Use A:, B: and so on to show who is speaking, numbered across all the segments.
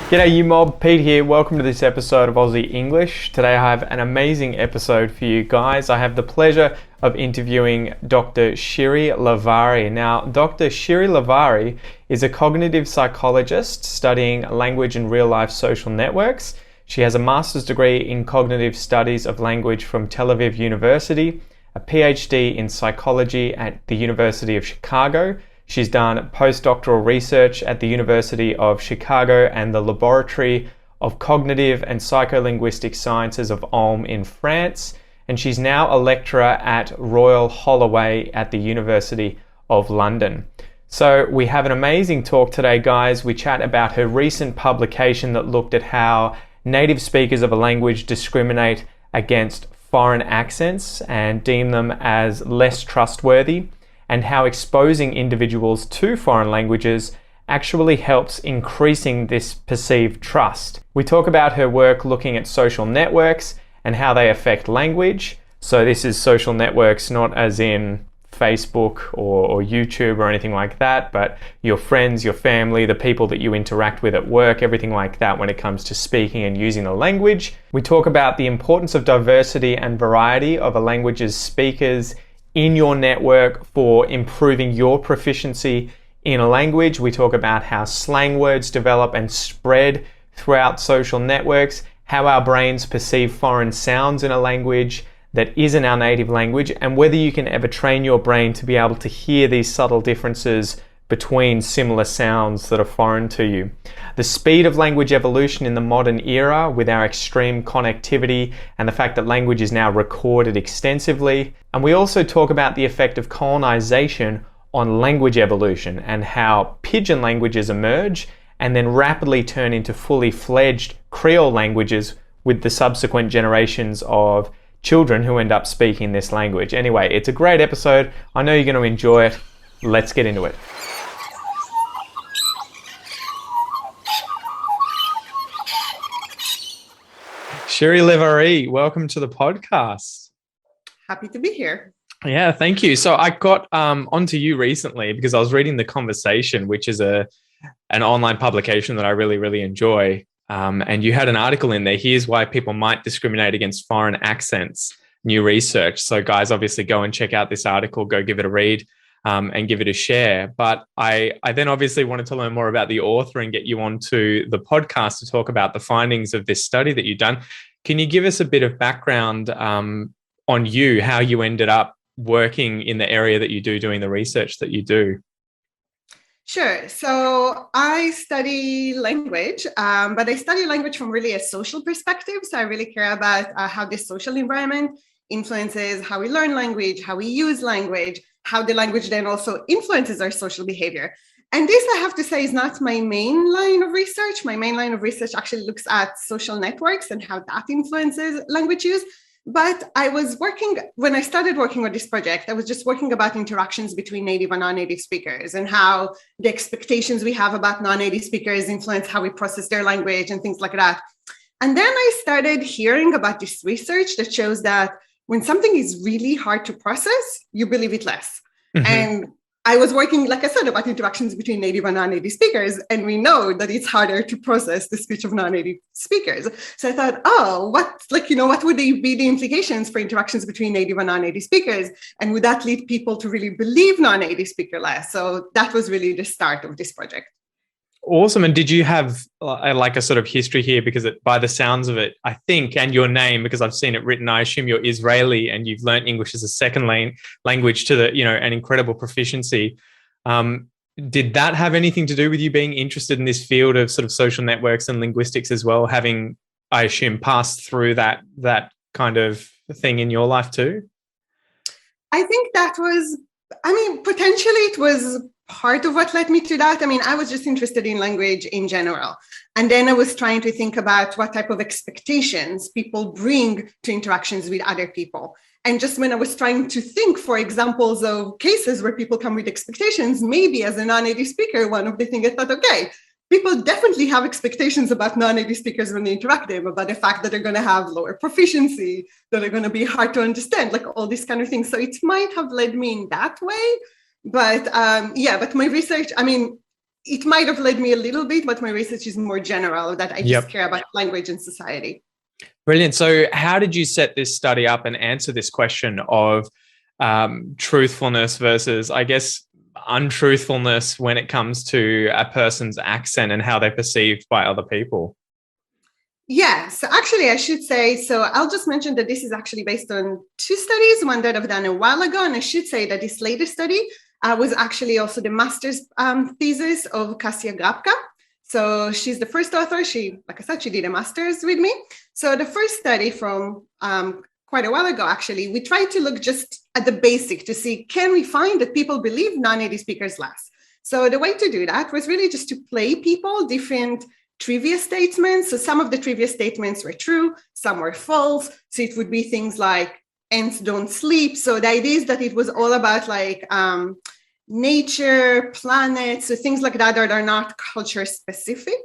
A: G'day you mob, Pete here. Welcome to this episode of Aussie English. Today I have an amazing episode for you guys. I have the pleasure of interviewing Dr. Shiri Lev-Ari. Now, Dr. Shiri Lev-Ari is a cognitive psychologist studying language and real-life social networks. She has a master's degree in cognitive studies of language from Tel Aviv University, a PhD in psychology at the University of Chicago. She's done postdoctoral research at the University of Chicago and the Laboratory of Cognitive and Psycholinguistic Sciences of Ulm in France. And she's now a lecturer at Royal Holloway at the University of London. So we have an amazing talk today, guys. We chat about her recent publication that looked at how native speakers of a language discriminate against foreign accents and deem them as less trustworthy, and how exposing individuals to foreign languages actually helps increasing this perceived trust. We talk about her work looking at social networks and how they affect language. So this is social networks not as in Facebook or YouTube or anything like that, but your friends, your family, the people that you interact with at work, everything like that when it comes to speaking and using the language. We talk about the importance of diversity and variety of a language's speakers in your network for improving your proficiency in a language. We talk about how slang words develop and spread throughout social networks, how our brains perceive foreign sounds in a language that isn't our native language, and whether you can ever train your brain to be able to hear these subtle differences between similar sounds that are foreign to you. The speed of language evolution in the modern era with our extreme connectivity and the fact that language is now recorded extensively. And we also talk about the effect of colonization on language evolution and how pidgin languages emerge and then rapidly turn into fully fledged Creole languages with the subsequent generations of children who end up speaking this language. Anyway, it's a great episode. I know you're going to enjoy it. Let's get into it. Shiri Lev-Ari, welcome to the podcast.
B: Happy to be here.
A: Yeah, thank you. So I got onto you recently because I was reading The Conversation, which is an online publication that I really, really enjoy. And you had an article in there, here's why people might discriminate against foreign accents, new research. So guys, obviously go and check out this article, go give it a read and give it a share. But I then obviously wanted to learn more about the author and get you onto the podcast to talk about the findings of this study that you've done. Can you give us a bit of background on you, how you ended up working in the area that you do, doing the research that you do?
B: Sure. So I study language, but I study language from really a social perspective. So I really care about how the social environment influences how we learn language, how we use language, how the language then also influences our social behavior. And this, I have to say, is not my main line of research. My main line of research actually looks at social networks and how that influences language use. But when I started working on this project, I was just working about interactions between native and non-native speakers and how the expectations we have about non-native speakers influence how we process their language and things like that. And then I started hearing about this research that shows that when something is really hard to process, you believe it less. Mm-hmm. And I was working, like I said, about interactions between native and non-native speakers, and we know that it's harder to process the speech of non-native speakers. So I thought, what would be the implications for interactions between native and non-native speakers? And would that lead people to really believe non-native speaker less? So that was really the start of this project.
A: Awesome. And did you have like a sort of history here? Because by the sounds of it, I think, and your name, because I've seen it written, I assume you're Israeli and you've learned English as a second language to an incredible proficiency. Did that have anything to do with you being interested in this field of sort of social networks and linguistics as well, having, I assume, passed through that kind of thing in your life too?
B: I think potentially it was part of what led me to that. I was just interested in language in general. And then I was trying to think about what type of expectations people bring to interactions with other people. And just when I was trying to think for examples of cases where people come with expectations, maybe as a non-native speaker, one of the things I thought, okay, people definitely have expectations about non-native speakers when they interact with them, about the fact that they're going to have lower proficiency, that they're going to be hard to understand, like all these kind of things. So it might have led me in that way. But but my research, it might have led me a little bit, but my research is more general, that I just care about language and society.
A: Brilliant. So how did you set this study up and answer this question of truthfulness versus, I guess, untruthfulness when it comes to a person's accent and how they're perceived by other people?
B: Yeah, so actually I should say, so I'll just mention that this is actually based on two studies, one that I've done a while ago, and I should say that this latest study was actually also the master's thesis of Kasia Grabka. So she's the first author. She, like I said, she did a master's with me. So the first study from quite a while ago, actually, we tried to look just at the basic to see, can we find that people believe non-native speakers less? So the way to do that was really just to play people different trivia statements. So some of the trivia statements were true, some were false. So it would be things like ants don't sleep. So the idea is that it was all about like nature, planets, so things like that are not culture specific.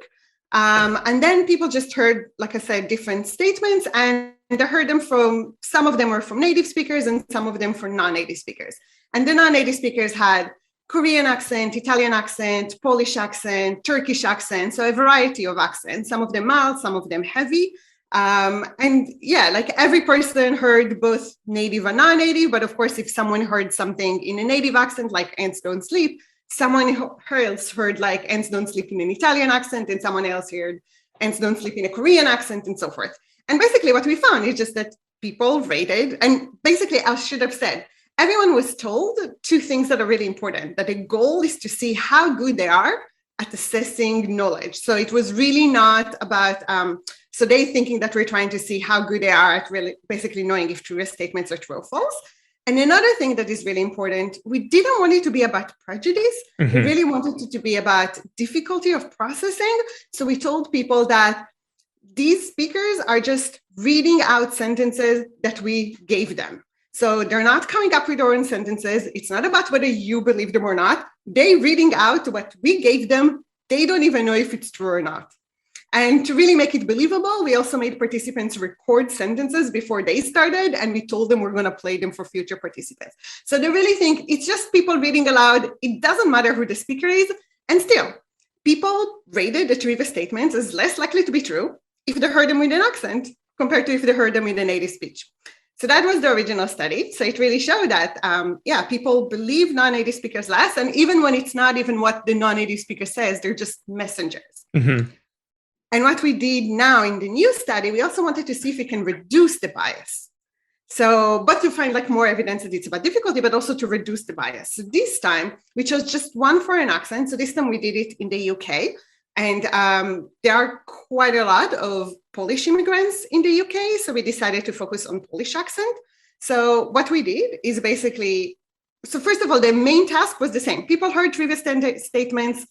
B: And then people just heard, like I said, different statements, and I heard them from, some of them were from native speakers and some of them from non-native speakers. And the non-native speakers had Korean accent, Italian accent, Polish accent, Turkish accent, so a variety of accents, some of them mild, some of them heavy. And yeah, like every person heard both native and non-native, but of course, if someone heard something in a native accent, like ants don't sleep, someone else heard like ants don't sleep in an Italian accent, and someone else heard ants don't sleep in a Korean accent, and so forth. And basically what we found is just that people rated, and basically I should have said, everyone was told two things that are really important, that the goal is to see how good they are at assessing knowledge. So it was really not about, so they thinking that we're trying to see how good they are at really basically knowing if true statements are true or false. And another thing that is really important, we didn't want it to be about prejudice. We really wanted it to be about difficulty of processing. So we told people that these speakers are just reading out sentences that we gave them. So they're not coming up with their own sentences. It's not about whether you believe them or not. They're reading out what we gave them. They don't even know if it's true or not. And to really make it believable, we also made participants record sentences before they started, and we told them we're going to play them for future participants. So they really think it's just people reading aloud. It doesn't matter who the speaker is. And still, people rated the trivia statements as less likely to be true if they heard them with an accent compared to if they heard them in a native speech. So that was the original study. So it really showed that, people believe non-native speakers less. And even when it's not even what the non-native speaker says, they're just messengers. And what we did now in the new study, we also wanted to see if we can reduce the bias. So, but to find like more evidence that it's about difficulty, but also to reduce the bias. So this time we chose just one foreign accent. So this time we did it in the UK. And there are quite a lot of Polish immigrants in the UK. So we decided to focus on Polish accent. So what we did is basically, so first of all, the main task was the same. People heard trivia statements.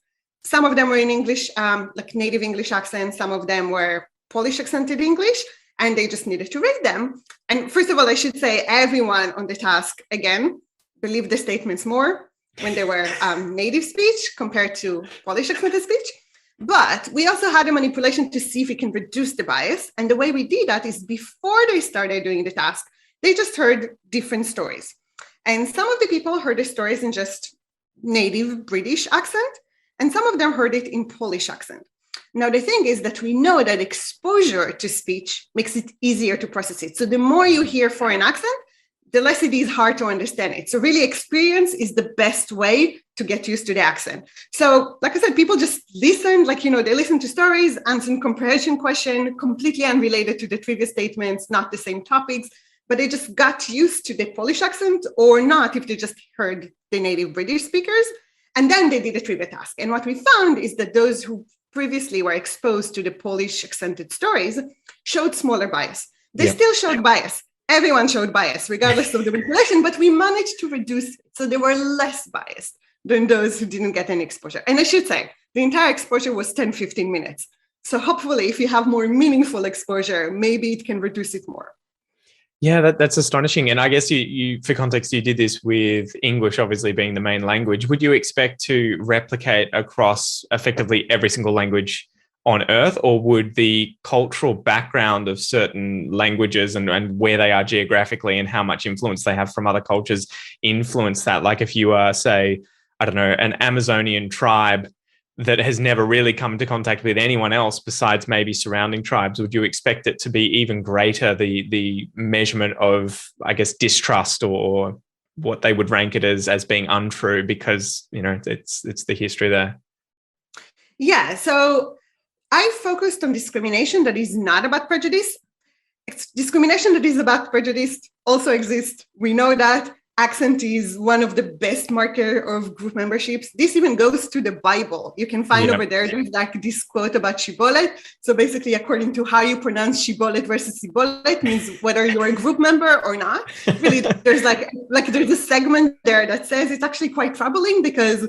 B: Some of them were in English, like native English accent. Some of them were Polish accented English, and they just needed to read them. And first of all, I should say everyone on the task, again, believed the statements more when they were native speech compared to Polish accented speech. But we also had a manipulation to see if we can reduce the bias. And the way we did that is before they started doing the task, they just heard different stories. And some of the people heard the stories in just native British accent, and some of them heard it in Polish accent. Now, the thing is that we know that exposure to speech makes it easier to process it. So the more you hear foreign accent, the less it is hard to understand it. So really experience is the best way to get used to the accent. So like I said, people just listened, they listened to stories, answered comprehension question, completely unrelated to the trivia statements, not the same topics, but they just got used to the Polish accent or not if they just heard the native British speakers. And then they did a trivia task. And what we found is that those who previously were exposed to the Polish accented stories showed smaller bias. They still showed bias. Everyone showed bias, regardless of the manipulation, but we managed to reduce it. So they were less biased than those who didn't get any exposure. And I should say, the entire exposure was 10, 15 minutes. So hopefully, if you have more meaningful exposure, maybe it can reduce it more.
A: Yeah, that's astonishing. And I guess you, for context, you did this with English, obviously being the main language. Would you expect to replicate across effectively every single language on Earth, or would the cultural background of certain languages and where they are geographically and how much influence they have from other cultures influence that? Like if you are, say, I don't know, an Amazonian tribe that has never really come into contact with anyone else besides maybe surrounding tribes, would you expect it to be even greater, the measurement of, I guess, distrust or what they would rank it as being untrue, because, you know, it's the history there?
B: Yeah, so I focused on discrimination that is not about prejudice. Discrimination that is about prejudice also exists. We know that. Accent is one of the best marker of group memberships. This even goes to the Bible. You can find over there's like this quote about Shibboleth. So basically, according to how you pronounce Shibboleth versus Shibboleth means whether you're a group member or not. Really, there's like there's a segment there that says it's actually quite troubling because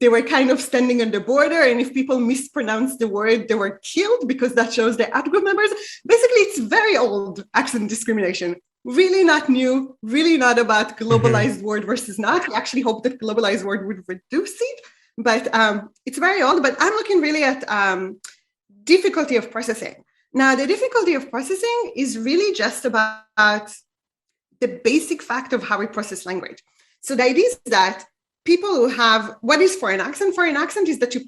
B: they were kind of standing on the border, and if people mispronounced the word, they were killed because that shows they're out group members. Basically, it's very old accent discrimination. Really not new, really not about globalized word versus not. We actually hope that globalized word would reduce it, but it's very old. But I'm looking really at difficulty of processing. Now, the difficulty of processing is really just about the basic fact of how we process language. So the idea is that people who have, what is foreign accent? Foreign accent is that you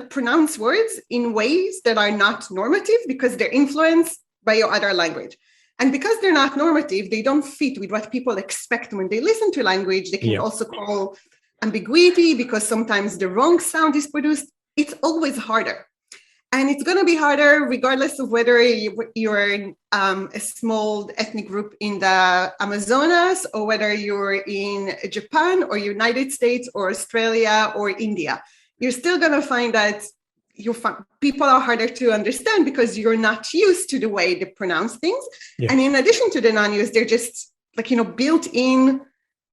B: pronounce words in ways that are not normative because they're influenced by your other language. And because they're not normative, they don't fit with what people expect when they listen to language. They can also call ambiguity because sometimes the wrong sound is produced. It's always harder. And it's going to be harder regardless of whether you're a small ethnic group in the Amazonas or whether you're in Japan or United States or Australia or India. You're still going to find that people are harder to understand because you're not used to the way they pronounce things. And in addition to the non-use, they're just built-in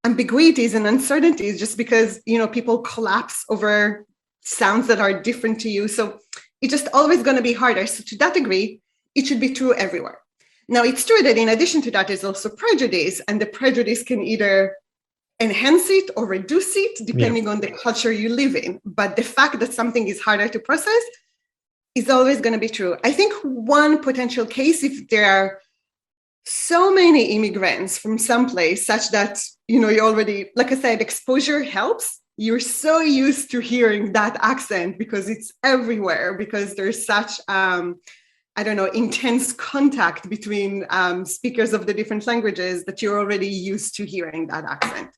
B: ambiguities and uncertainties just because, people collapse over sounds that are different to you. So it's just always going to be harder. So to that degree, it should be true everywhere. Now, it's true that in addition to that, there's also prejudice, and the prejudice can either enhance it or reduce it depending on the culture you live in. But the fact that something is harder to process is always going to be true. I think one potential case, if there are so many immigrants from someplace such that, you already, like I said, exposure helps. You're so used to hearing that accent because it's everywhere, because there's such, intense contact between speakers of the different languages that you're already used to hearing that accent.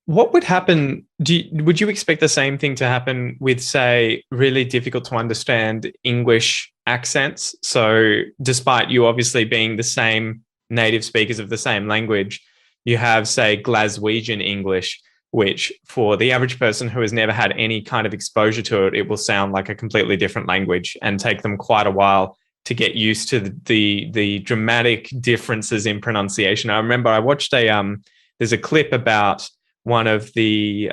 A: What would happen? Would you expect the same thing to happen with, say, really difficult to understand English accents? So despite you obviously being the same native speakers of the same language, you have, say, Glaswegian English, which for the average person who has never had any kind of exposure to it, it will sound like a completely different language and take them quite a while to get used to the dramatic differences in pronunciation. I remember I watched there's a clip about one of the,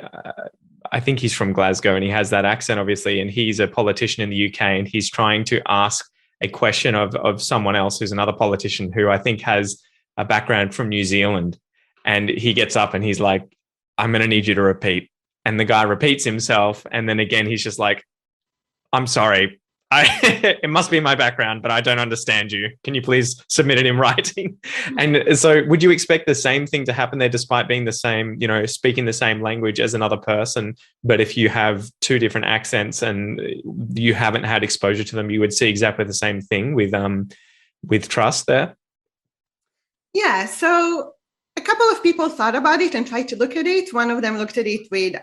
A: I think he's from Glasgow and he has that accent, obviously, and he's a politician in the UK and he's trying to ask a question of someone else who's another politician who I think has a background from New Zealand. And he gets up and he's like, I'm going to need you to repeat. And the guy repeats himself. And then again, he's just like, I'm sorry. It must be my background, but I don't understand you. Can you please submit it in writing? And so would you expect the same thing to happen there, despite being the same, speaking the same language as another person? But if you have two different accents and you haven't had exposure to them, you would see exactly the same thing with trust there?
B: Yeah. So a couple of people thought about it and tried to look at it. One of them looked at it with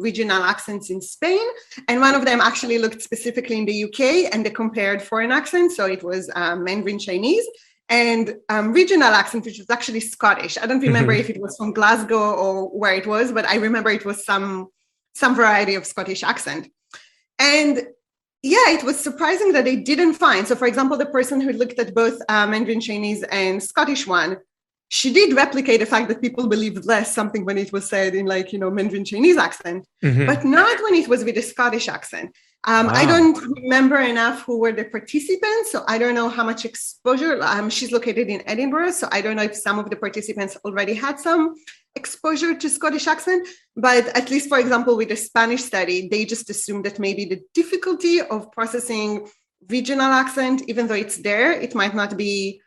B: regional accents in Spain, and one of them actually looked specifically in the UK and they compared foreign accents. So it was Mandarin Chinese and regional accent, which was actually Scottish. I don't remember if it was from Glasgow or where it was, but I remember it was some variety of Scottish accent. And yeah, it was surprising that they didn't find. So for example, the person who looked at both Mandarin Chinese and Scottish one, she did replicate the fact that people believed less something when it was said in Mandarin Chinese accent, but not when it was with a Scottish accent. Wow. I don't remember enough who were the participants, so I don't know how much exposure. She's located in Edinburgh, so I don't know if some of the participants already had some exposure to Scottish accent, but at least, for example, with the Spanish study, they just assumed that maybe the difficulty of processing regional accent, even though it's there, it might not be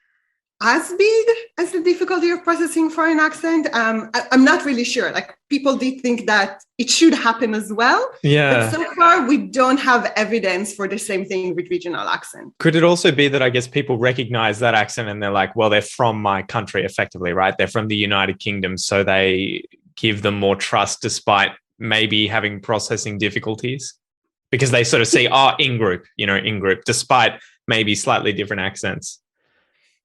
B: as big as the difficulty of processing foreign accent. I'm not really sure. Like, people did think that it should happen as well.
A: Yeah.
B: But so far, we don't have evidence for the same thing with regional accent.
A: Could it also be that I guess people recognize that accent and they're like, well, they're from my country effectively, right? They're from the United Kingdom. So they give them more trust despite maybe having processing difficulties because they sort of see, in group, despite maybe slightly different accents.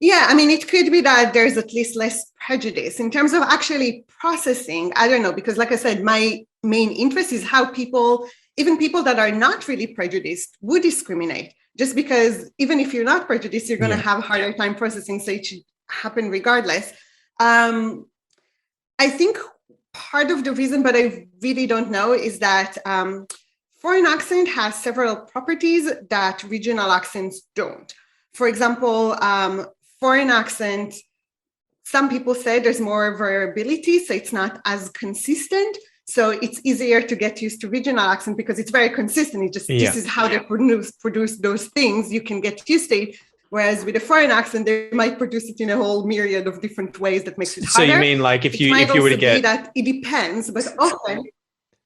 B: Yeah, I mean, it could be that there's at least less prejudice in terms of actually processing. I don't know, because like I said, my main interest is how people, even people that are not really prejudiced, would discriminate. Just because even if you're not prejudiced, you're going to have a harder time processing, so it should happen regardless. I think part of the reason, but I really don't know, is that foreign accent has several properties that regional accents don't. For example, foreign accent, some people say there's more variability, so it's not as consistent. So it's easier to get used to regional accent because it's very consistent. It just, this is how they produce those things. You can get used to it. Whereas with a foreign accent, they might produce it in a whole myriad of different ways that makes it harder.
A: So you mean like if you were to get
B: that, it depends, but often.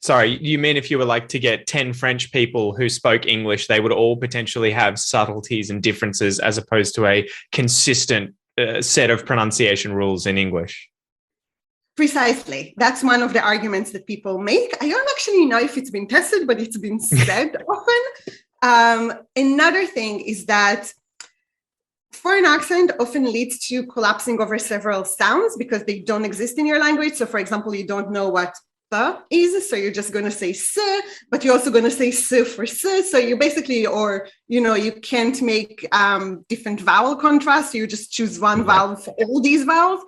A: Sorry, you mean if you were like to get 10 French people who spoke English, they would all potentially have subtleties and differences as opposed to a consistent set of pronunciation rules in English?
B: Precisely. That's one of the arguments that people make. I don't actually know if it's been tested, but it's been said often. Another thing is that foreign accent often leads to collapsing over several sounds because they don't exist in your language. So, for example, you don't know what the is, so you're just going to say s, but you're also going to say s for s. So you basically, you can't make different vowel contrasts. You just choose one vowel for all these vowels.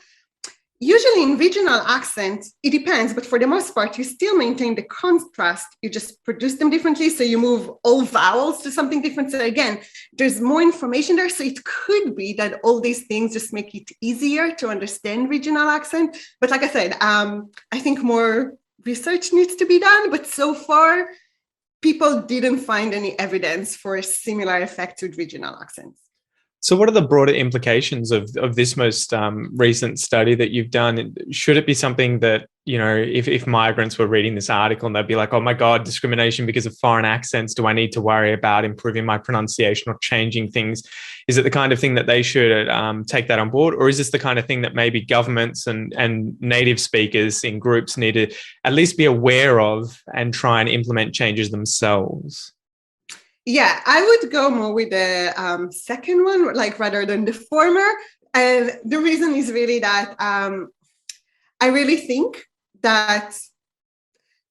B: Usually in regional accent, it depends, but for the most part, you still maintain the contrast. You just produce them differently. So you move all vowels to something different. So again, there's more information there. So it could be that all these things just make it easier to understand regional accent. But like I said, I think more research needs to be done. But so far, people didn't find any evidence for a similar effect with regional accents.
A: So what are the broader implications of this most recent study that you've done? Should it be something that, if migrants were reading this article and they'd be like, oh my God, discrimination because of foreign accents, do I need to worry about improving my pronunciation or changing things? Is it the kind of thing that they should take that on board? Or is this the kind of thing that maybe governments and native speakers in groups need to at least be aware of and try and implement changes themselves?
B: Yeah, I would go more with the second one, rather than the former. And the reason is really that I really think that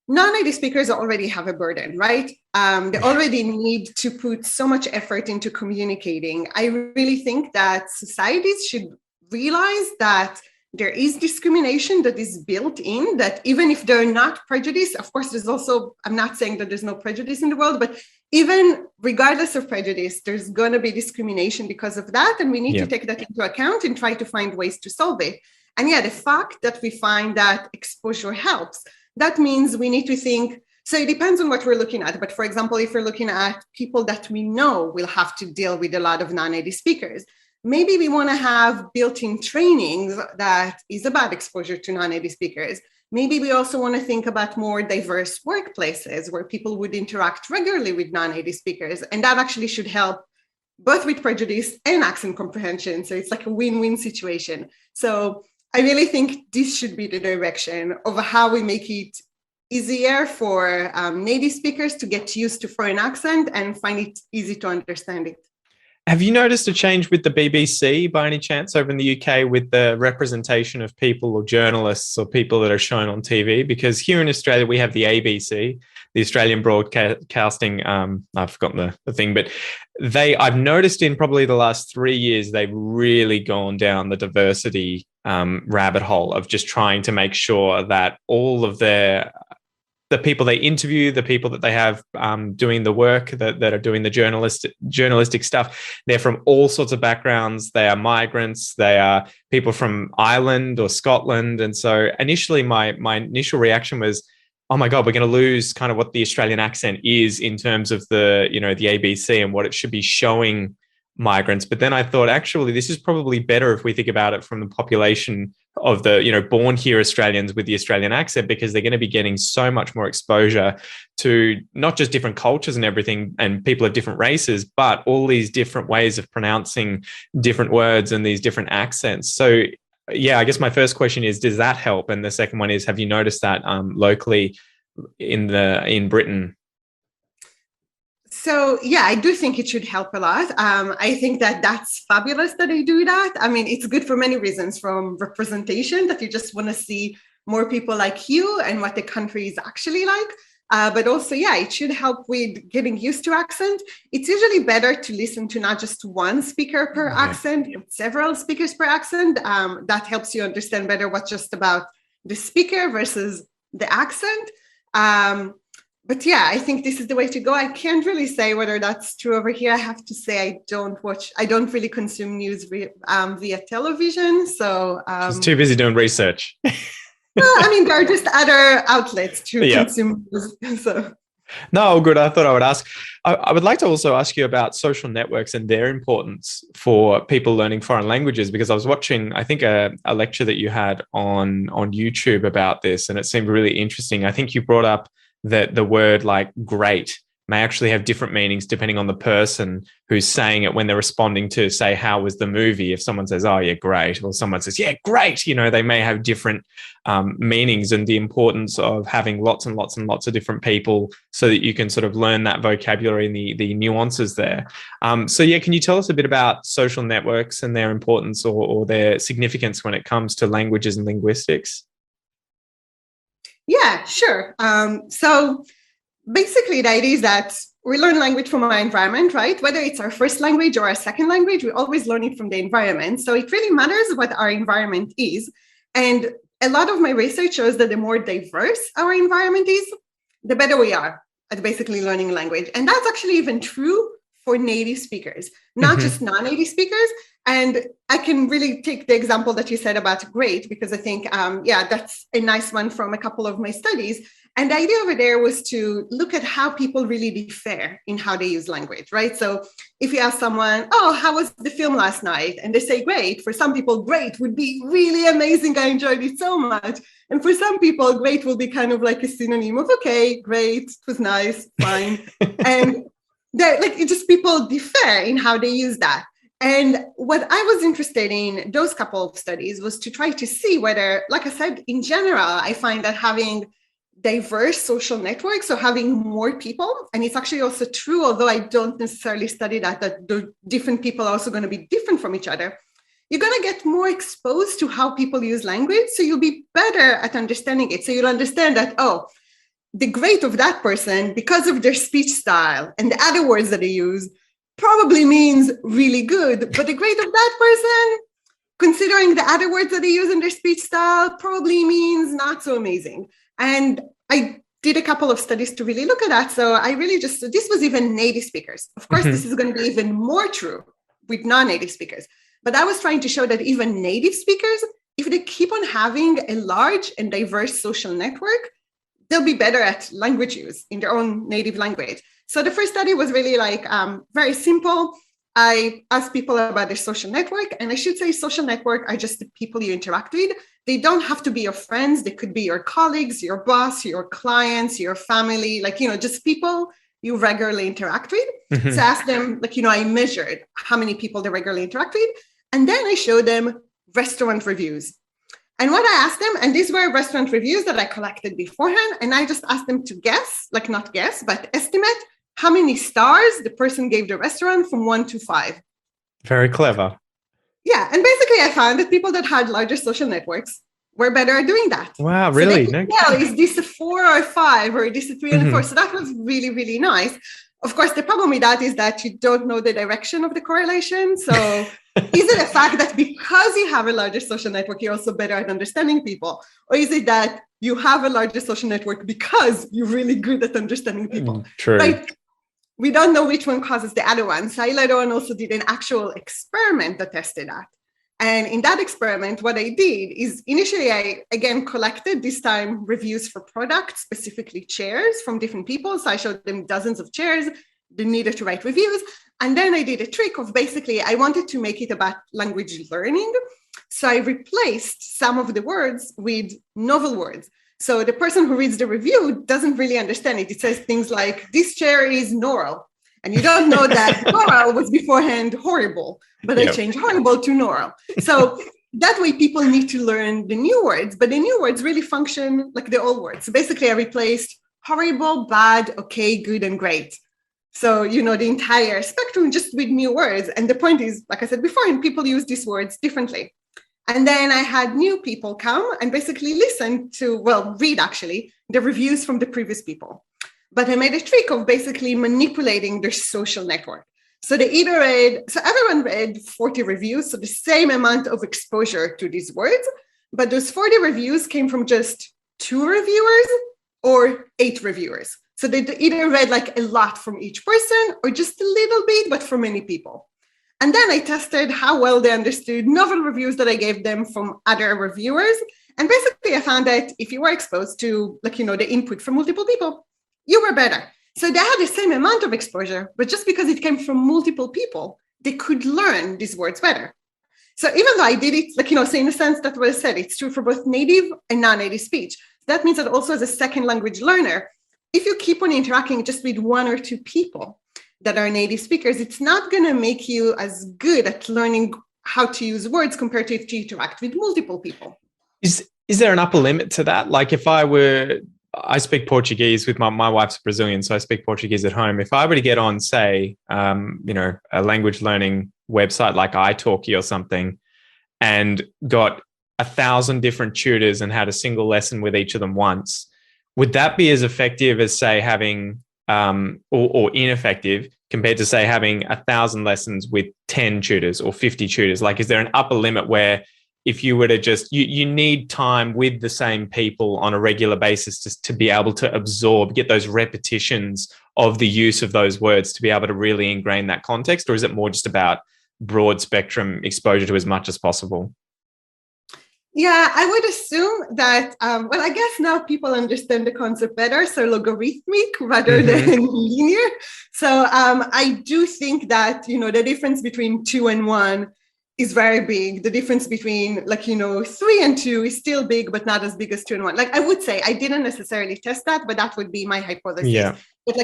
B: non-native speakers already have a burden, right? They already need to put so much effort into communicating. I really think that societies should realize that there is discrimination that is built in, that even if they're not prejudiced, of course, there's also, I'm not saying that there's no prejudice in the world, but even regardless of prejudice, there's going to be discrimination because of that. And we need to take that into account and try to find ways to solve it. And the fact that we find that exposure helps, that means we need to think, so it depends on what we're looking at. But for example, if we're looking at people that we know will have to deal with a lot of non-native speakers, maybe we want to have built-in trainings that is about exposure to non-native speakers. Maybe we also want to think about more diverse workplaces where people would interact regularly with non-native speakers. And that actually should help both with prejudice and accent comprehension. So it's like a win-win situation. So I really think this should be the direction of how we make it easier for native speakers to get used to foreign accent and find it easy to understand it.
A: Have you noticed a change with the BBC by any chance over in the UK with the representation of people or journalists or people that are shown on TV? Because here in Australia, we have the ABC, the Australian Broadcasting, I've forgotten the thing, but I've noticed in probably the last 3 years, they've really gone down the diversity rabbit hole of just trying to make sure that all of the people they interview, the people that they have doing the work, that are doing the journalistic stuff, they're from all sorts of backgrounds. They are migrants. They are people from Ireland or Scotland. And so initially my initial reaction was, oh my God, we're going to lose kind of what the Australian accent is in terms of the ABC and what it should be showing migrants. But then I thought, actually, this is probably better if we think about it from the population of the, born here Australians with the Australian accent, because they're going to be getting so much more exposure to not just different cultures and everything and people of different races, but all these different ways of pronouncing different words and these different accents. So yeah, I guess my first question is, does that help? And the second one is, have you noticed that locally in Britain?
B: So yeah, I do think it should help a lot. I think that that's fabulous that they do that. I mean, it's good for many reasons, from representation, that you just want to see more people like you and what the country is actually like. But also, yeah, it should help with getting used to accent. It's usually better to listen to not just one speaker per accent, but several speakers per accent. That helps you understand better what's just about the speaker versus the accent. But yeah, I think this is the way to go. I can't really say whether that's true over here. I have to say I don't really consume news via television. So
A: just too busy doing research.
B: I mean, there are just other outlets to consume news. So.
A: No, good. I thought I would ask. I would like to also ask you about social networks and their importance for people learning foreign languages, because I was watching, I think, a lecture that you had on YouTube about this, and it seemed really interesting. I think you brought up that the word like great may actually have different meanings depending on the person who's saying it when they're responding to, say, how was the movie? If someone says, oh, yeah, great, or someone says, yeah, great, they may have different meanings, and the importance of having lots and lots and lots of different people so that you can sort of learn that vocabulary and the nuances there. So, yeah, can you tell us a bit about social networks and their importance or their significance when it comes to languages and linguistics?
B: Yeah, sure. So basically, the idea is that we learn language from our environment, right? Whether it's our first language or our second language, we always learn it from the environment. So it really matters what our environment is. And a lot of my research shows that the more diverse our environment is, the better we are at basically learning language. And that's actually even true for native speakers, not just non-native speakers. And I can really take the example that you said about great, because I think, that's a nice one from a couple of my studies. And the idea over there was to look at how people really differ in how they use language, right? So if you ask someone, oh, how was the film last night? And they say great. For some people, great would be really amazing. I enjoyed it so much. And for some people, great will be kind of like a synonym of, okay, great, it was nice, fine. And people differ in how they use that. And what I was interested in those couple of studies was to try to see whether, like I said, in general, I find that having diverse social networks, so having more people, and it's actually also true, although I don't necessarily study that the different people are also going to be different from each other, you're going to get more exposed to how people use language, so you'll be better at understanding it. So you'll understand that, oh, the great of that person, because of their speech style and the other words that they use, probably means really good, but the great of that person, considering the other words that they use in their speech style, probably means not so amazing. And I did a couple of studies to really look at that. So I really this was even native speakers. Of course, this is going to be even more true with non-native speakers. But I was trying to show that even native speakers, if they keep on having a large and diverse social network, they'll be better at language use in their own native language. So the first study was really very simple. I asked people about their social network, and I should say social network are just the people you interact with. They don't have to be your friends. They could be your colleagues, your boss, your clients, your family, just people you regularly interact with. So I asked them, I measured how many people they regularly interact with. And then I showed them restaurant reviews. And what I asked them, and these were restaurant reviews that I collected beforehand, and I just asked them to guess, not guess, but estimate how many stars the person gave the restaurant from 1 to 5.
A: Very clever.
B: Yeah, and basically I found that people that had larger social networks were better at doing that.
A: Wow, really?
B: So they could tell, is this a 4 or a 5, or is this a 3 and a 4? So that was really, really nice. Of course, the problem with that is that you don't know the direction of the correlation. So is it a fact that because you have a larger social network, you're also better at understanding people? Or is it that you have a larger social network because you're really good at understanding people?
A: True.
B: Right? We don't know which one causes the other one. So I later on also did an actual experiment that tested that. And in that experiment, what I did is initially I, again, collected this time reviews for products, specifically chairs from different people. So I showed them dozens of chairs. They needed to write reviews. And then I did a trick of basically, I wanted to make it about language learning. So I replaced some of the words with novel words. So the person who reads the review doesn't really understand it. It says things like, this chair is Noral. And you don't know that Noral was beforehand horrible, but I changed horrible to Noral. So that way people need to learn the new words, but the new words really function like the old words. So basically I replaced horrible, bad, okay, good, and great. So, the entire spectrum just with new words. And the point is, like I said before, and people use these words differently. And then I had new people come and basically listen to, read actually, the reviews from the previous people. But I made a trick of basically manipulating their social network. So everyone read 40 reviews, so the same amount of exposure to these words, but those 40 reviews came from just 2 reviewers or 8 reviewers. So they either read like a lot from each person or just a little bit, but for many people. And then I tested how well they understood novel reviews that I gave them from other reviewers. And basically I found that if you were exposed to the input from multiple people, you were better. So they had the same amount of exposure, but just because it came from multiple people, they could learn these words better. So even though I did it, so in a sense that what I said, it's true for both native and non-native speech. That means that also as a second language learner, if you keep on interacting just with 1 or 2 people that are native speakers, it's not going to make you as good at learning how to use words compared to if you interact with multiple people.
A: Is there an upper limit to that? Like if I speak Portuguese with my wife's Brazilian, so I speak Portuguese at home. If I were to get on, say, a language learning website like italki or something, and got 1,000 different tutors and had a single lesson with each of them once, would that be as effective as, say, having or ineffective compared to, say, having 1,000 lessons with 10 tutors or 50 tutors? Like, is there an upper limit where if you were to just, you need time with the same people on a regular basis just to be able to absorb, get those repetitions of the use of those words to be able to really ingrain that context? Or is it more just about broad spectrum exposure to as much as possible?
B: Yeah, I would assume that, I guess now people understand the concept better, so logarithmic rather than linear. So I do think that, the difference between 2 and 1 is very big. The difference between 3 and 2 is still big, but not as big as 2 and 1. Like I would say, I didn't necessarily test that, but that would be my hypothesis.
A: Yeah.
B: But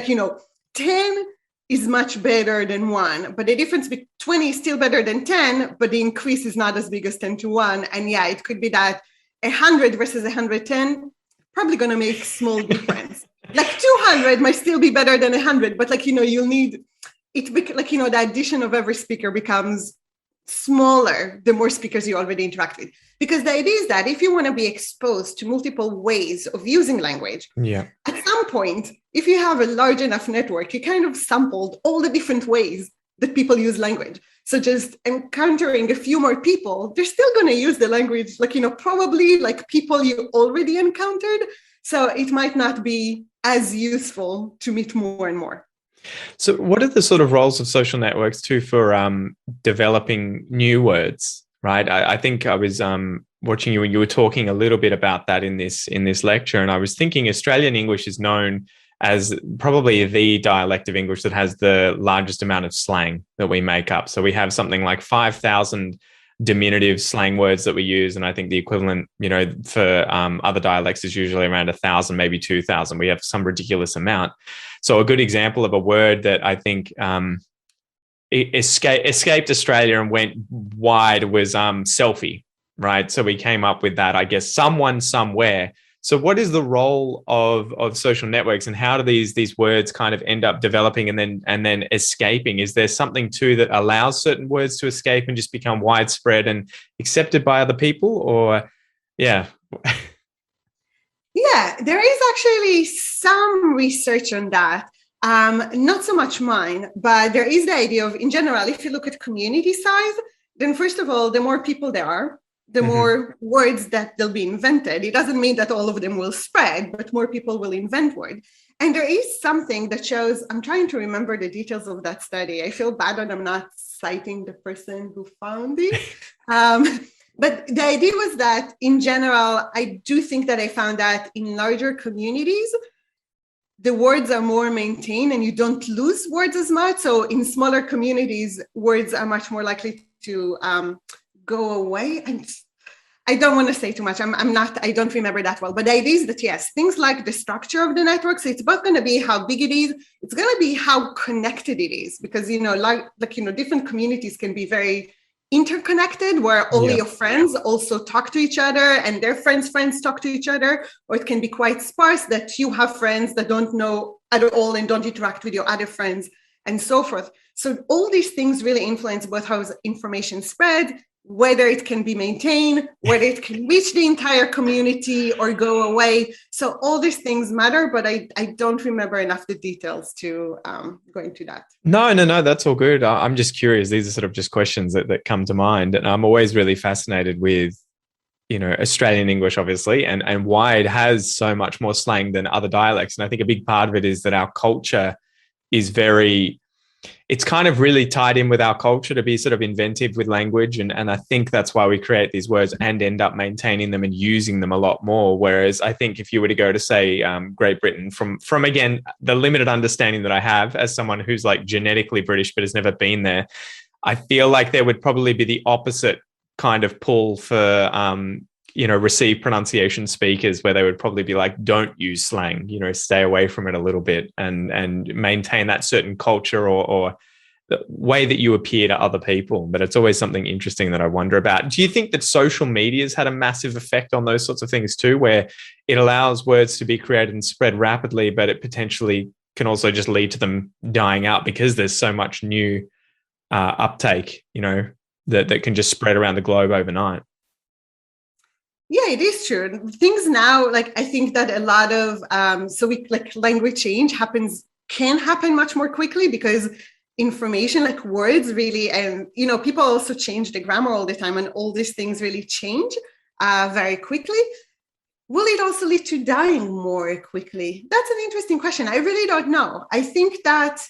B: 10 is much better than 1, but the difference between 20 is still better than 10, but the increase is not as big as 10 to 1. And yeah, it could be that 100 versus 110, probably going to make small difference. 200 might still be better than 100, but you'll need it, the addition of every speaker becomes smaller the more speakers you already interact with. Because the idea is that if you want to be exposed to multiple ways of using language, at some point, if you have a large enough network, you kind of sampled all the different ways that people use language. So just encountering a few more people, they're still going to use the language, probably like people you already encountered. So it might not be as useful to meet more and more.
A: So what are the sort of roles of social networks too for developing new words, right? I think I was watching you and you were talking a little bit about that in this lecture. And I was thinking Australian English is known as probably the dialect of English that has the largest amount of slang that we make up. So we have something like 5,000 diminutive slang words that we use. And I think the equivalent, for other dialects is usually around 1,000, maybe 2,000. We have some ridiculous amount. So a good example of a word that I think escaped Australia and went wide was selfie, right? So we came up with that, I guess, someone somewhere. So what is the role of social networks, and how do these words kind of end up developing and then escaping? Is there something too that allows certain words to escape and just become widespread and accepted by other people? Or yeah.
B: Yeah, there is actually some research on that. Not so much mine, but there is the idea of, in general, if you look at community size, then first of all, the more people there are, the more words that they'll be invented. It doesn't mean that all of them will spread, but more people will invent words. And there is something that shows, I'm trying to remember the details of that study. I feel bad that I'm not citing the person who found it. But the idea was that in general, I do think that I found that in larger communities, the words are more maintained and you don't lose words as much. So in smaller communities, words are much more likely to go away. And I don't want to say too much. I don't remember that well, but the idea is that yes, things like the structure of the network. So it's both going to be how big it is. It's going to be how connected it is, because, different communities can be very interconnected, where all your friends also talk to each other and their friends' friends talk to each other, or it can be quite sparse that you have friends that don't know at all and don't interact with your other friends and so forth. So all these things really influence both how information spread, whether it can be maintained, whether it can reach the entire community or go away. So all these things matter, but I don't remember enough the details to go into that.
A: No, that's all good. I'm just curious. These are sort of just questions that come to mind. And I'm always really fascinated with, Australian English, obviously, and why it has so much more slang than other dialects. And I think a big part of it is that our culture is it's kind of really tied in with our culture to be sort of inventive with language. And I think that's why we create these words and end up maintaining them and using them a lot more. Whereas I think if you were to go to, say, Great Britain, from again, the limited understanding that I have as someone who's like genetically British but has never been there, I feel like there would probably be the opposite kind of pull for, received pronunciation speakers, where they would probably be like, don't use slang, stay away from it a little bit and maintain that certain culture or the way that you appear to other people. But it's always something interesting that I wonder about. Do you think that social media has had a massive effect on those sorts of things too, where it allows words to be created and spread rapidly, but it potentially can also just lead to them dying out because there's so much new uptake, that can just spread around the globe overnight?
B: Yeah, it is true. Things now, I think that a lot of language change can happen much more quickly, because information like words really, and people also change the grammar all the time, and all these things really change very quickly. Will it also lead to dying more quickly? That's an interesting question. I really don't know. I think that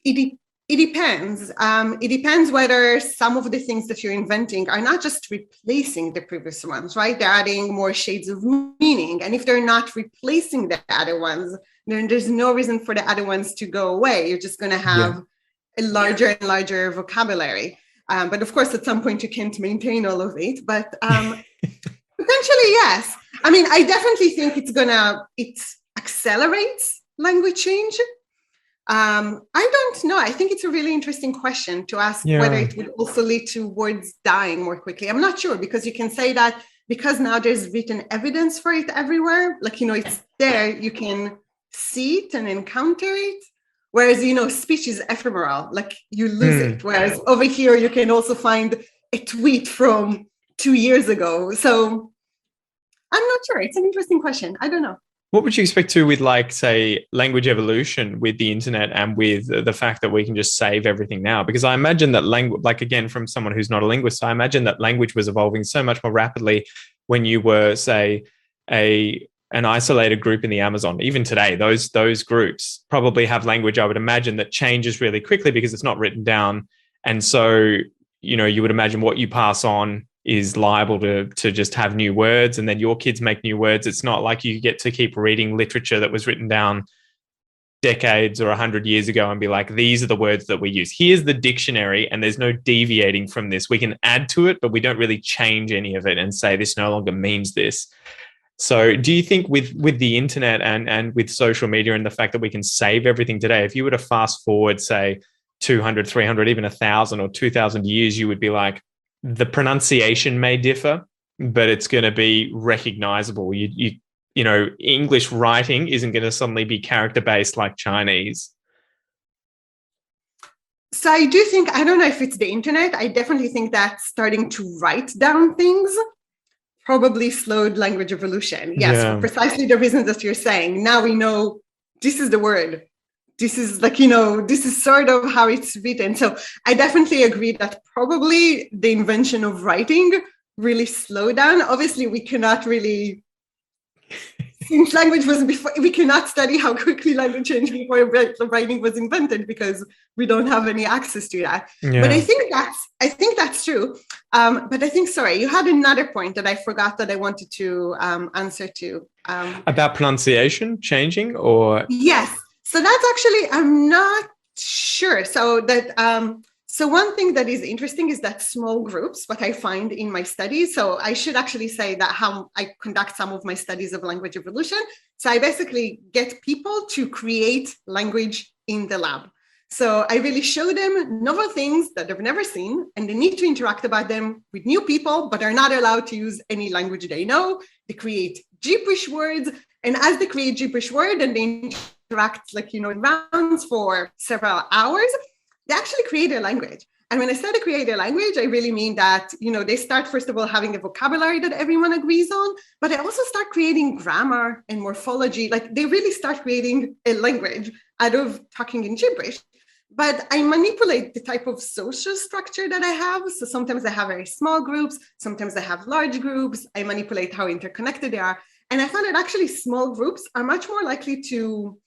B: it depends. It depends whether some of the things that you're inventing are not just replacing the previous ones, right? They're adding more shades of meaning. And if they're not replacing the other ones, then there's no reason for the other ones to go away. You're just going to have a larger and larger vocabulary. But of course, at some point, you can't maintain all of it. But potentially, yes. I mean, I definitely think it accelerates language change. I don't know. I think it's a really interesting question to ask whether it would also lead to words dying more quickly. I'm not sure, because you can say that because now there's written evidence for it everywhere. It's there, you can see it and encounter it. Whereas, speech is ephemeral, you lose it. Whereas over here, you can also find a tweet from 2 years ago. So I'm not sure. It's an interesting question. I don't know.
A: What would you expect to with, say, language evolution with the internet and with the fact that we can just save everything now? Because I imagine that language, again, from someone who's not a linguist, I imagine that language was evolving so much more rapidly when you were, say, an isolated group in the Amazon. Even today, those groups probably have language, I would imagine, that changes really quickly because it's not written down. And so, you would imagine what you pass on is liable to just have new words, and then your kids make new words. It's not like you get to keep reading literature that was written down decades or 100 years ago and be like, these are the words that we use. Here's the dictionary, and there's no deviating from this. We can add to it, but we don't really change any of it and say this no longer means this. So do you think with the internet and with social media and the fact that we can save everything today, if you were to fast forward, say, 200, 300, even 1,000 or 2,000 years, you would be like, the pronunciation may differ, but it's going to be recognizable. English writing isn't going to suddenly be character-based like Chinese.
B: So I do think, I don't know if it's the internet, I definitely think that starting to write down things probably slowed language evolution. Yes, for precisely the reasons that you're saying. Now we know this is the word. This is this is sort of how it's written. So I definitely agree that probably the invention of writing really slowed down. Obviously, we cannot really since language was before, we cannot study how quickly language changed before writing was invented because we don't have any access to that.
A: Yeah.
B: But I think that's true. But I think, sorry, you had another point that I forgot that I wanted to answer to.
A: About pronunciation changing, or?
B: Yes. So that's actually, I'm not sure. So that so one thing that is interesting is that small groups, what I find in my studies. So I should actually say that how I conduct some of my studies of language evolution. So I basically get people to create language in the lab. So I really show them novel things that they've never seen, and they need to interact about them with new people, but are not allowed to use any language they know. They create gibberish words, and as they create gibberish word and they interact in rounds for several hours, they actually create a language. And when I say they create a language, I really mean that, they start, first of all, having a vocabulary that everyone agrees on, but they also start creating grammar and morphology. Like they really start creating a language out of talking in gibberish. But I manipulate the type of social structure that I have. So sometimes I have very small groups, sometimes I have large groups. I manipulate how interconnected they are. And I found that actually small groups are much more likely to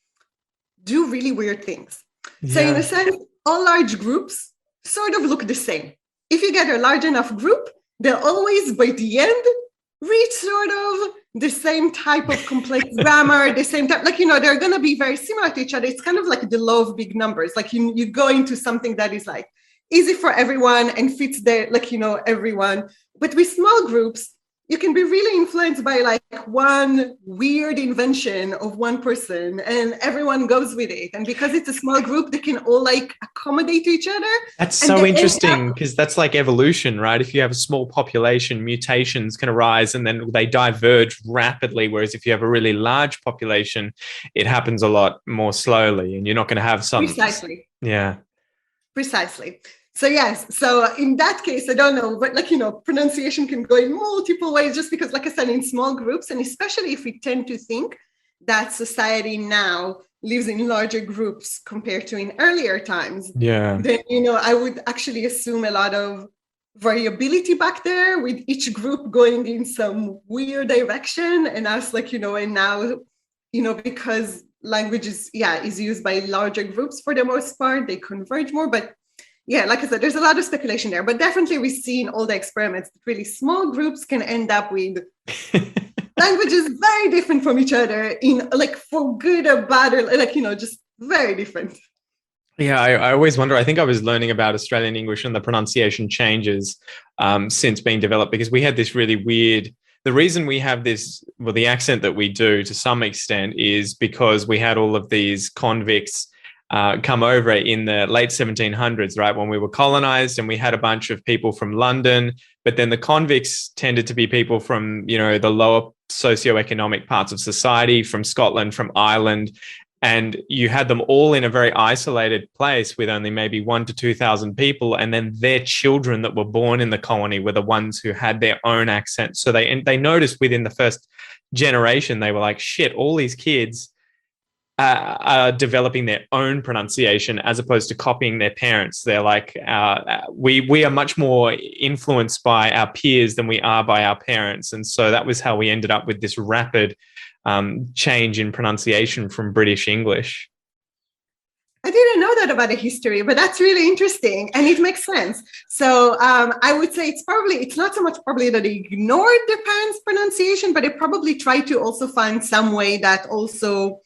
B: do really weird things. Yeah. So in a sense, all large groups sort of look the same. If you get a large enough group, they'll always, by the end, reach sort of the same type of complex grammar, the same type, they're going to be very similar to each other. It's kind of like the law of big numbers. Like you go into something that is like easy for everyone and fits there, everyone. But with small groups, you can be really influenced by like one weird invention of one person and everyone goes with it. And because it's a small group, they can all like accommodate each other.
A: That's so interesting because that's like evolution, right? If you have a small population, mutations can arise and then they diverge rapidly. Whereas if you have a really large population, it happens a lot more slowly and you're not going to have some.
B: Precisely.
A: Yeah.
B: Precisely. So yes, so in that case, I don't know, but pronunciation can go in multiple ways just because, like I said, in small groups, and especially if we tend to think that society now lives in larger groups compared to in earlier times, then, I would actually assume a lot of variability back there with each group going in some weird direction and us and now, because language is used by larger groups for the most part, they converge more, but yeah, like I said, there's a lot of speculation there, but definitely we see in all the experiments that really small groups can end up with languages very different from each other in for good or bad, or just very different.
A: Yeah, I always wonder, I think I was learning about Australian English and the pronunciation changes since being developed because we had this really weird, the reason we have this, the accent that we do to some extent is because we had all of these convicts come over in the late 1700s, right, when we were colonized and we had a bunch of people from London, but then the convicts tended to be people from, the lower socioeconomic parts of society, from Scotland, from Ireland, and you had them all in a very isolated place with only maybe 1,000 to 2,000 people, and then their children that were born in the colony were the ones who had their own accent. So they noticed within the first generation, they were like, shit, all these kids are developing their own pronunciation as opposed to copying their parents. They're like, we are much more influenced by our peers than we are by our parents. And so that was how we ended up with this rapid change in pronunciation from British English.
B: I didn't know that about the history, but that's really interesting and it makes sense. So I would say it's not so much probably that they ignored their parents' pronunciation, but they probably tried to also find some way that also,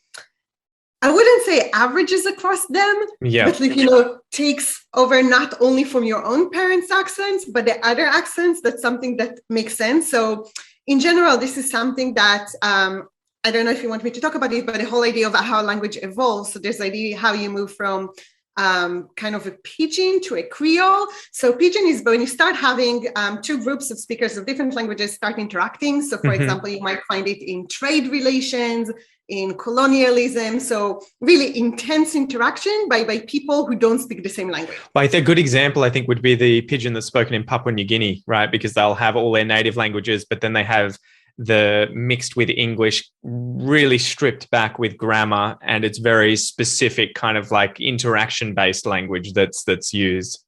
B: I wouldn't say averages across them, but takes over not only from your own parents' accents, but the other accents. That's something that makes sense. So in general, this is something that I don't know if you want me to talk about it, but the whole idea of how language evolves. So there's the idea how you move from kind of a pidgin to a Creole. So pidgin is when you start having two groups of speakers of different languages start interacting. So for example, you might find it in trade relations, in colonialism. So really intense interaction by people who don't speak the same language.
A: Like a good example, I think, would be the pidgin that's spoken in Papua New Guinea, right? Because they'll have all their native languages, but then they have the mixed with English, really stripped back with grammar, and it's very specific kind of like interaction-based language that's used.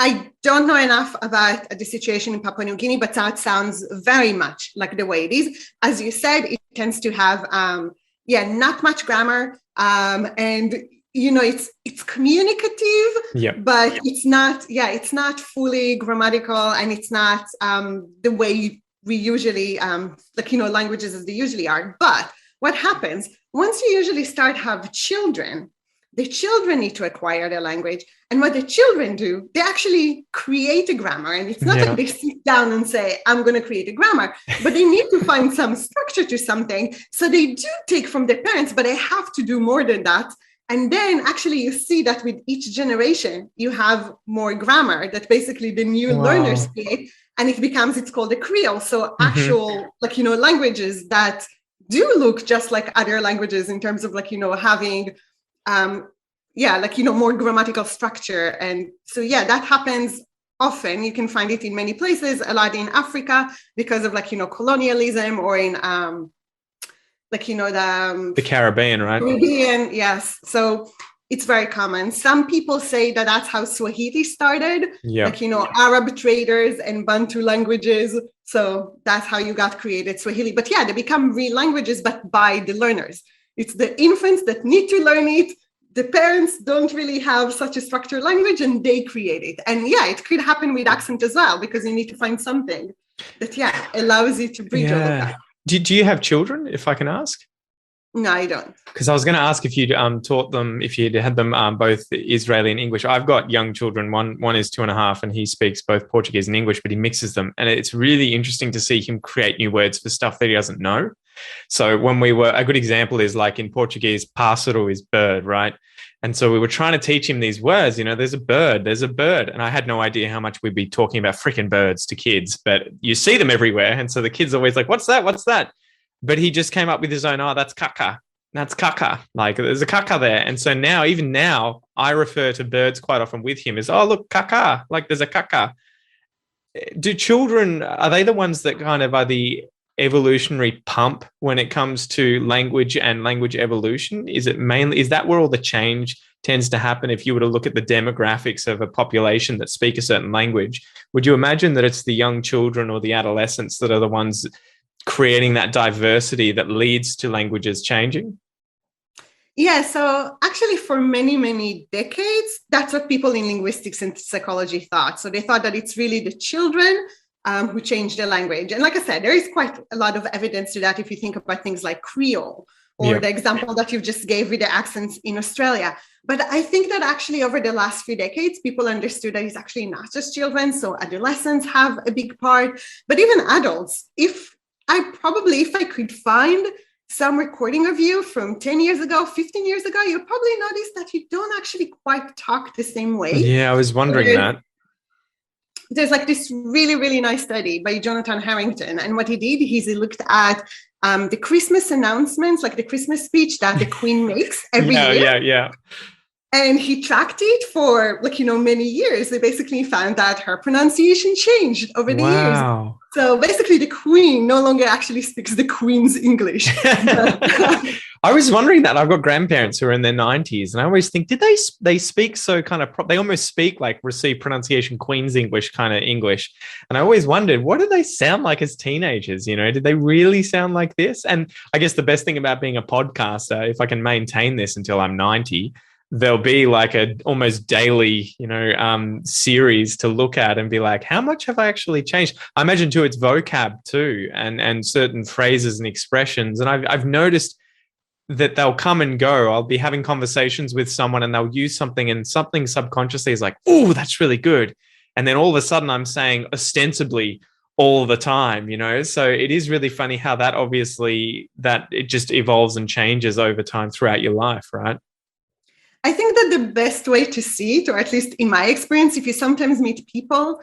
B: I don't know enough about the situation in Papua New Guinea, but that sounds very much like the way it is. As you said, it tends to have, not much grammar, and it's communicative, but it's not fully grammatical, and it's not the way we usually languages as they usually are. But what happens once you usually start have children? The children need to acquire the language. And what the children do, they actually create a grammar. And it's not like they sit down and say, I'm going to create a grammar, but they need to find some structure to something. So they do take from their parents, but they have to do more than that. And then actually you see that with each generation, you have more grammar that basically the new learners create. And it's called a Creole. So actual, languages that do look just like other languages in terms of having more grammatical structure. And so, that happens often. You can find it in many places, a lot in Africa because of colonialism, or in
A: the Caribbean, right?
B: Caribbean, yes. So it's very common. Some people say that that's how Swahili started, Arab traders and Bantu languages. So that's how you got created Swahili. But they become real languages, but by the learners. It's the infants that need to learn it. The parents don't really have such a structured language, and they create it. And it could happen with accent as well, because you need to find something that allows you to bridge all of that.
A: Do you have children, if I can ask?
B: No, I don't.
A: Because I was going to ask if you'd taught them, if you'd had them both Israeli and English. I've got young children. One is 2.5, and he speaks both Portuguese and English, but he mixes them. And it's really interesting to see him create new words for stuff that he doesn't know. So a good example is like in Portuguese, pássaro is bird, right? And so we were trying to teach him these words, there's a bird. And I had no idea how much we'd be talking about freaking birds to kids, but you see them everywhere. And so the kids are always like, what's that? What's that? But he just came up with his own, that's caca. That's caca. Like there's a caca there. And so even now, I refer to birds quite often with him as, look, caca, like there's a caca. Do children, are they the ones that kind of are the evolutionary pump when it comes to language and language evolution? Is that where all the change tends to happen? If you were to look at the demographics of a population that speak a certain language, would you imagine that it's the young children or the adolescents that are the ones creating that diversity that leads to languages changing?
B: Yeah, so actually for many, many decades, that's what people in linguistics and psychology thought. So they thought that it's really the children who changed the language. And like I said, there is quite a lot of evidence to that if you think about things like Creole, or the example that you just gave with the accents in Australia. But I think that actually over the last few decades, people understood that it's actually not just children. So adolescents have a big part, but even adults. If I could find some recording of you from 10 years ago, 15 years ago, you'll probably notice that you don't actually quite talk the same way.
A: Yeah, I was wondering that.
B: There's this really, really nice study by Jonathan Harrington. And what he did is he looked at the Christmas announcements, like the Christmas speech that the Queen makes every year.
A: Yeah.
B: And he tracked it for many years. They basically found that her pronunciation changed over the years. So basically the Queen no longer actually speaks the Queen's English.
A: I was wondering that. I've got grandparents who are in their 90s, and I always think, did they speak so kind of, they almost speak like received pronunciation Queen's English kind of English. And I always wondered, what did they sound like as teenagers? Did they really sound like this? And I guess the best thing about being a podcaster, if I can maintain this until I'm 90, there'll be like a almost daily, series to look at and be like, how much have I actually changed? I imagine too, it's vocab too, and certain phrases and expressions. And I've noticed that they'll come and go. I'll be having conversations with someone and they'll use something, and something subconsciously is like, oh, that's really good. And then all of a sudden I'm saying ostensibly all the time, So it is really funny how that obviously that it just evolves and changes over time throughout your life, right?
B: I think that the best way to see it, or at least in my experience, if you sometimes meet people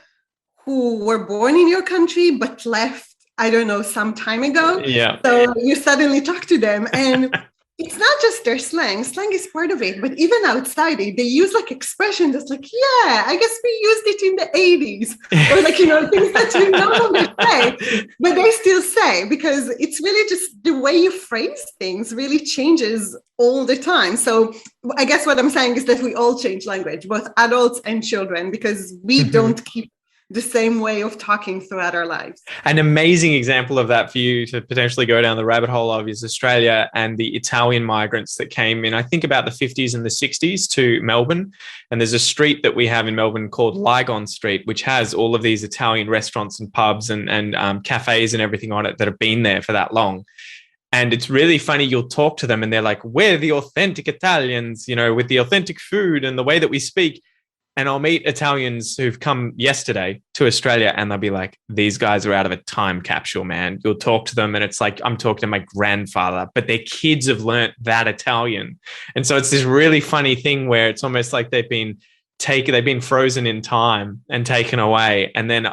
B: who were born in your country but left, I don't know, some time ago.
A: Yeah.
B: So you suddenly talk to them, and it's not just their slang. Slang is part of it, but even outside it, they use like expressions that's like, yeah, I guess we used it in the 80s. Or like, things that you no longer say, but they still say, because it's really just the way you phrase things really changes all the time. So I guess what I'm saying is that we all change language, both adults and children, because we don't keep the same way of talking throughout our lives.
A: An amazing example of that for you to potentially go down the rabbit hole of is Australia and the Italian migrants that came in, I think about the 50s and the 60s to Melbourne. And there's a street that we have in Melbourne called Lygon Street, which has all of these Italian restaurants and pubs and cafes and everything on it that have been there for that long. And it's really funny. You'll talk to them and they're like, we're the authentic Italians, with the authentic food and the way that we speak. And I'll meet Italians who've come yesterday to Australia and they'll be like, these guys are out of a time capsule, man. You'll talk to them and it's like, I'm talking to my grandfather, but their kids have learnt that Italian. And so it's this really funny thing where it's almost like they've been frozen in time and taken away. And then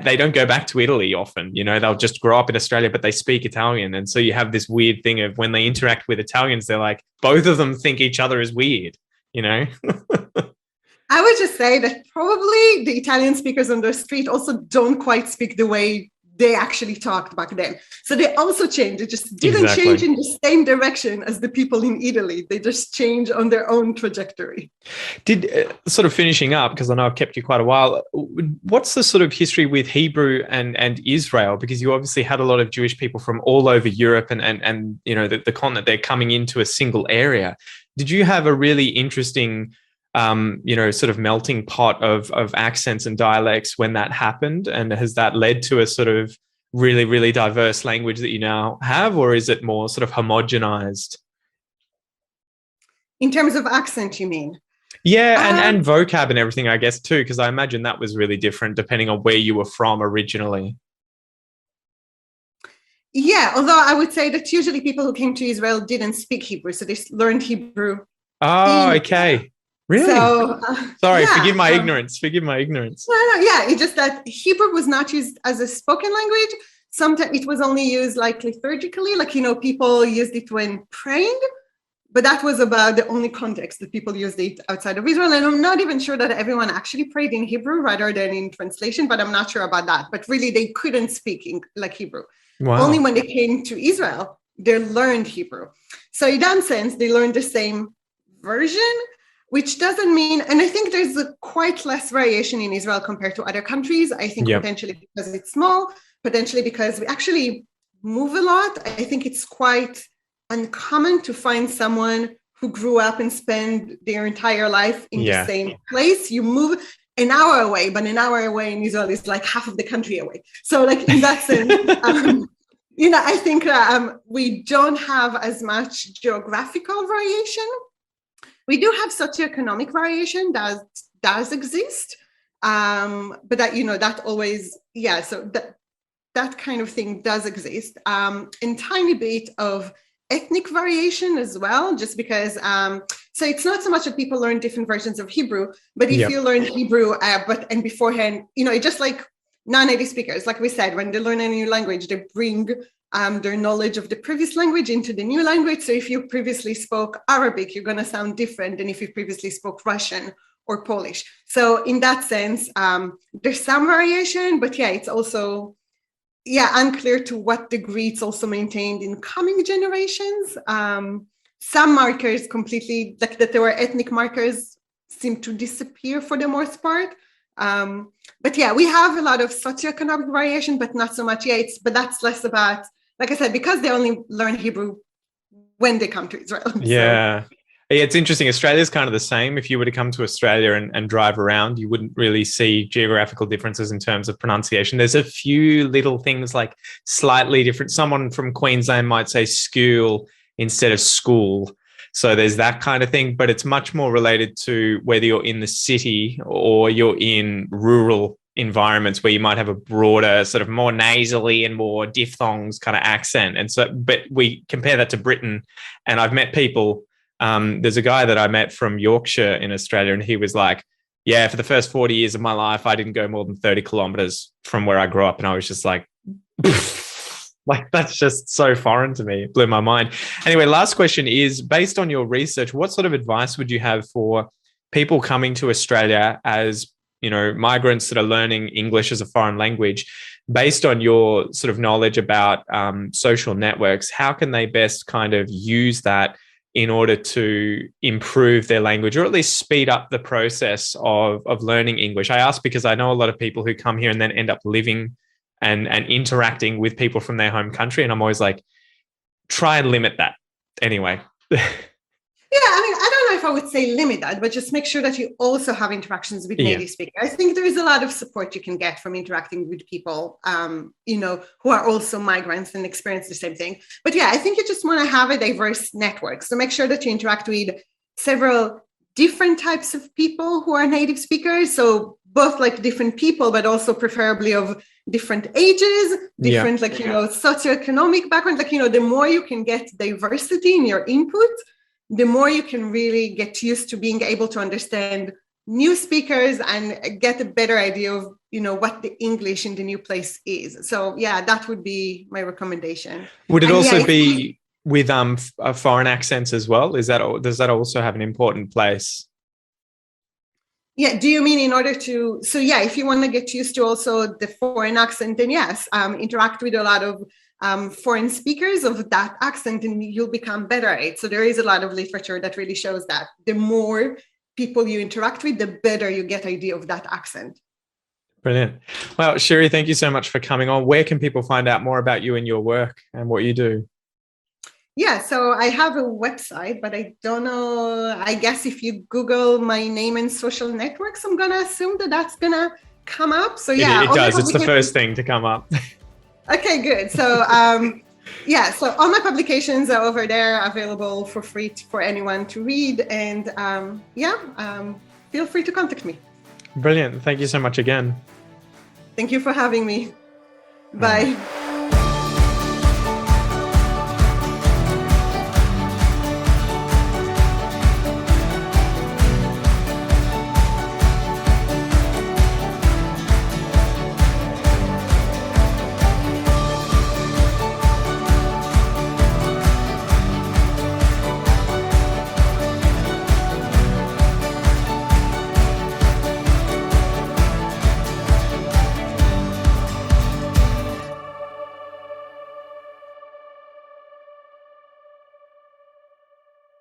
A: they don't go back to Italy often, they'll just grow up in Australia, but they speak Italian. And so you have this weird thing of when they interact with Italians, they're like, both of them think each other is weird,
B: I would just say that probably the Italian speakers on the street also don't quite speak the way they actually talked back then. So they also changed. It just didn't change in the same direction as the people in Italy. They just changed on their own trajectory.
A: Sort of finishing up, because I know I've kept you quite a while, what's the sort of history with Hebrew and Israel? Because you obviously had a lot of Jewish people from all over Europe and the continent, they're coming into a single area. Did you have a really interesting sort of melting pot of accents and dialects when that happened? And has that led to a sort of really, really diverse language that you now have, or is it more sort of homogenized?
B: In terms of accent, you mean?
A: Yeah, and vocab and everything, I guess, too, because I imagine that was really different depending on where you were from originally.
B: Yeah, although I would say that usually people who came to Israel didn't speak Hebrew, so they learned Hebrew.
A: Oh, okay. Really?
B: So,
A: sorry, forgive my ignorance. Forgive my ignorance.
B: No, yeah, it's just that Hebrew was not used as a spoken language. Sometimes it was only used like liturgically, like, people used it when praying, but that was about the only context that people used it outside of Israel. And I'm not even sure that everyone actually prayed in Hebrew rather than in translation, but I'm not sure about that. But really, they couldn't speak like Hebrew.
A: Wow.
B: Only when they came to Israel, they learned Hebrew. So in that sense, they learned the same version, which doesn't mean, and I think there's quite less variation in Israel compared to other countries. I think potentially because it's small, potentially because we actually move a lot. I think it's quite uncommon to find someone who grew up and spent their entire life in the same place. You move an hour away, but an hour away in Israel is like half of the country away. So like in that sense, I think we don't have as much geographical variation. We do have socioeconomic variation that does exist, but that, that always, so that kind of thing does exist. And tiny bit of ethnic variation as well, just because, so it's not so much that people learn different versions of Hebrew, but if you learn Hebrew, and beforehand, it's just like non-native speakers, like we said, when they learn a new language, they bring their knowledge of the previous language into the new language. So if you previously spoke Arabic, you're going to sound different than if you previously spoke Russian or Polish. So in that sense, there's some variation, but it's also, unclear to what degree it's also maintained in coming generations. Some markers completely, like that there were ethnic markers, seem to disappear for the most part. But we have a lot of socioeconomic variation, but not so much. But that's less about, like I said, because they only learn Hebrew when they come to Israel.
A: Yeah. So. Yeah, it's interesting. Australia's kind of the same. If you were to come to Australia and drive around, you wouldn't really see geographical differences in terms of pronunciation. There's a few little things like slightly different. Someone from Queensland might say school instead of school. So there's that kind of thing, but it's much more related to whether you're in the city or you're in rural environments where you might have a broader sort of more nasally and more diphthongs kind of accent. And so, but we compare that to Britain, and I've met people, there's a guy that I met from Yorkshire in Australia, and he was like, yeah, for the first 40 years of my life, I didn't go more than 30 kilometers from where I grew up. And I was just like, Like, that's just so foreign to me. It blew my mind. Anyway, last question is, based on your research, what sort of advice would you have for people coming to Australia as, migrants that are learning English as a foreign language? Based on your sort of knowledge about social networks, how can they best kind of use that in order to improve their language, or at least speed up the process of learning English? I ask because I know a lot of people who come here and then end up living and interacting with people from their home country. And I'm always like, try and limit that anyway.
B: Yeah, I mean, I don't know if I would say limit that, but just make sure that you also have interactions with native speakers. I think there is a lot of support you can get from interacting with people, who are also migrants and experience the same thing. But yeah, I think you just want to have a diverse network. So make sure that you interact with several different types of people who are native speakers. So both like different people, but also preferably of different ages, different socioeconomic background. The more you can get diversity in your input, the more you can really get used to being able to understand new speakers and get a better idea of, what the English in the new place is. So yeah, that would be my recommendation.
A: Would it also be with foreign accents as well? Does that also have an important place?
B: Yeah, do you mean in order to, if you want to get used to also the foreign accent, then yes, interact with a lot of foreign speakers of that accent and you'll become better at it. So there is a lot of literature that really shows that the more people you interact with, the better you get idea of that accent.
A: Brilliant. Well, Shiri, thank you so much for coming on. Where can people find out more about you and your work and what you do?
B: Yeah, so I have a website, but I don't know. I guess if you Google my name and social networks, I'm going to assume that that's going to come up. So yeah.
A: It does. It's the first thing to come up.
B: Okay, good. So so all my publications are over there, available for free for anyone to read. And feel free to contact me.
A: Brilliant. Thank you so much again.
B: Thank you for having me. Bye.